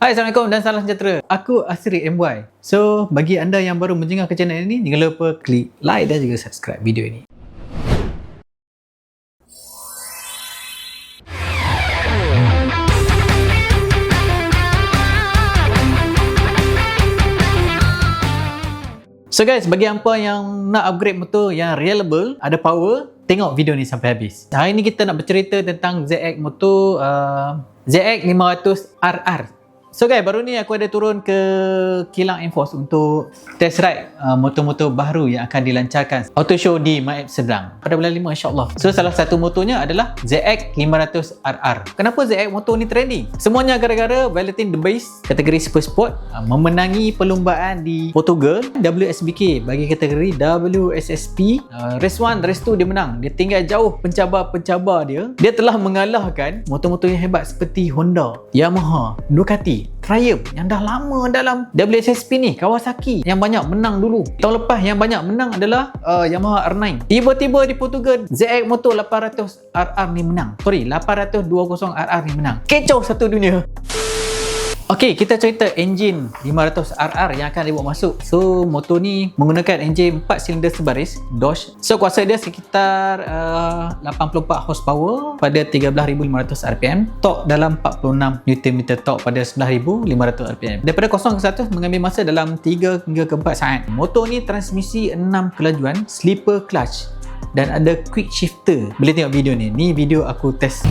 Hai, Assalamualaikum dan salam sejahtera. Aku Asri MY. So, bagi anda yang baru menjengah ke channel ini, jangan lupa klik like dan juga subscribe video ini. So guys, bagi hampa yang nak upgrade motor yang reliable, ada power, tengok video ni sampai habis. Hari ni kita nak bercerita tentang ZX motor ZX 500 RR. So guys, baru ni aku ada turun ke kilang Enforce untuk test ride motor-motor baru yang akan dilancarkan auto show di Maib Seberang pada bulan 5 insyaAllah. So salah satu motornya adalah ZX 500 RR. Kenapa ZX motor ni trending? Semuanya gara-gara Valentine The Base kategori Super Sport memenangi perlumbaan di Portugal WSBK bagi kategori WSSP. Race 1, race 2 dia menang. Dia tinggal jauh pencabar-pencabar dia. Dia telah mengalahkan motor-motor yang hebat seperti Honda, Yamaha, Ducati, Triumph yang dah lama dalam WSSP ni, Kawasaki yang banyak menang dulu. Tahun lepas yang banyak menang adalah Yamaha R9. Tiba-tiba di Portugal ZX motor 800 RR ni menang. 820 RR ni menang. Kecoh satu dunia. Okey, kita cerita enjin 500 RR yang akan dibawa masuk. So, motor ni menggunakan enjin 4 silinder sebaris Dodge. So, kuasa dia sekitar 84 horsepower pada 13,500 rpm. Torque dalam 46 Nm torque pada 11,500 rpm. Daripada 0 ke 100 mengambil masa dalam 3 hingga ke 4 saat. Motor ni transmisi 6 kelajuan, slipper clutch dan ada quick shifter. Boleh tengok video ni. Ni video aku test.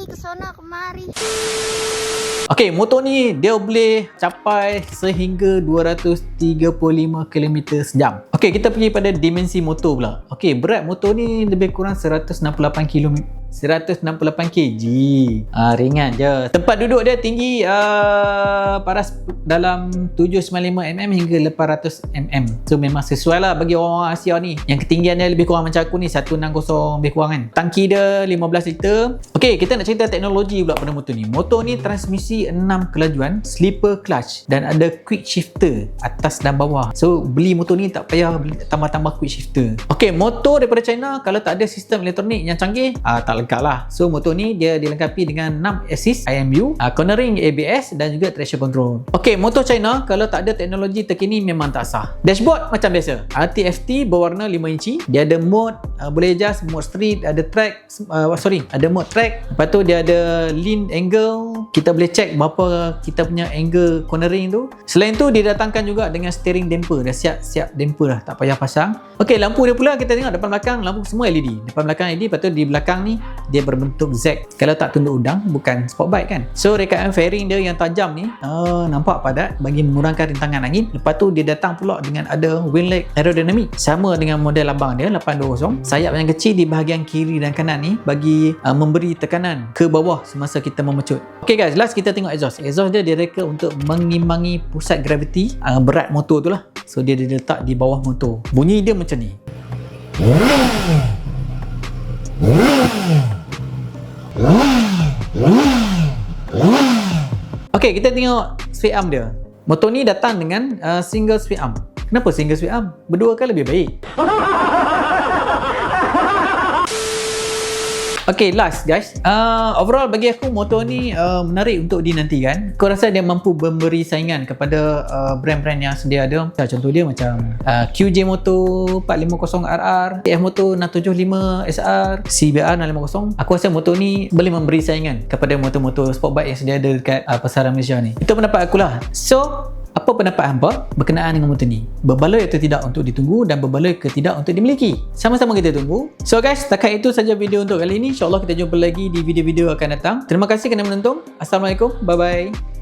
Kesana kemari. Okey, motor ni dia boleh capai sehingga 235 km sejam. Okey, kita pergi pada dimensi motor pula. Okey, berat motor ni lebih kurang 168 kg. Ringan je. Tempat duduk dia tinggi paras dalam 795 mm hingga 800 mm. So memang sesuai lah bagi orang Asia ni yang ketinggian dia lebih kurang macam aku ni 160 lebih kurang kan. Tangki dia 15 liter. Okey, kita nak cerita teknologi pula pada motor ni. Motor ni transmisi 6 kelajuan, slipper clutch dan ada quick shifter atas dan bawah. So beli motor ni tak payah tambah-tambah quick shifter. Okey, motor daripada China kalau tak ada sistem elektronik yang canggih tak lengkap lah. So motor ni dia dilengkapi dengan 6 assist IMU, cornering ABS dan juga traction control. Okey, motor China kalau tak ada teknologi terkini memang tak sah. Dashboard macam biasa, RTFT berwarna 5 inci. Dia ada mode boleh adjust, mode street, ada track, ada mode track. Lepas tu dia ada lean angle. Kita boleh check berapa kita punya angle cornering tu. Selain tu dia datangkan juga dengan steering damper. Dah siap damper dah, tak payah pasang. Okey, lampu dia pula kita tengok depan belakang, lampu semua LED. Depan belakang LED, lepas tu di belakang ni dia berbentuk Z. Kalau tak tunduk udang, bukan sport bike kan. So rekaan fairing dia yang tajam ni nampak padat bagi mengurangkan rintangan angin. Lepas tu dia datang pula dengan ada wing leg aerodynamic sama dengan model abang dia 820. Sayap yang kecil di bahagian kiri dan kanan ni bagi memberi tekanan ke bawah semasa kita memecut. Okey guys, last kita tengok exhaust. Exhaust dia direka untuk mengimbangi pusat graviti berat motor tu lah. So dia diletak di bawah motor. Bunyi dia macam ni. Okey, kita tengok speed arm dia. Motor ni datang dengan single speed arm. Kenapa single speed arm? Berdua kan lebih baik. Okay, last guys. Overall bagi aku motor ni menarik untuk dinantikan. Aku rasa dia mampu memberi saingan kepada brand-brand yang sedia ada. Contoh dia macam QJ Motor 450RR, TF Motor 675 SR, CBR 650. Aku rasa motor ni boleh memberi saingan kepada motor-motor sport bike yang sedia ada dekat pasaran Malaysia ni. Itu pendapat aku lah. So, apa Apa pendapat hampa berkenaan dengan motor ni? Berbaloi atau tidak untuk ditunggu dan berbaloi ke tidak untuk dimiliki? Sama-sama kita tunggu. So guys, setakat itu saja video untuk kali ini. InsyaAllah kita jumpa lagi di video-video akan datang. Terima kasih kerana menonton. Assalamualaikum. Bye-bye.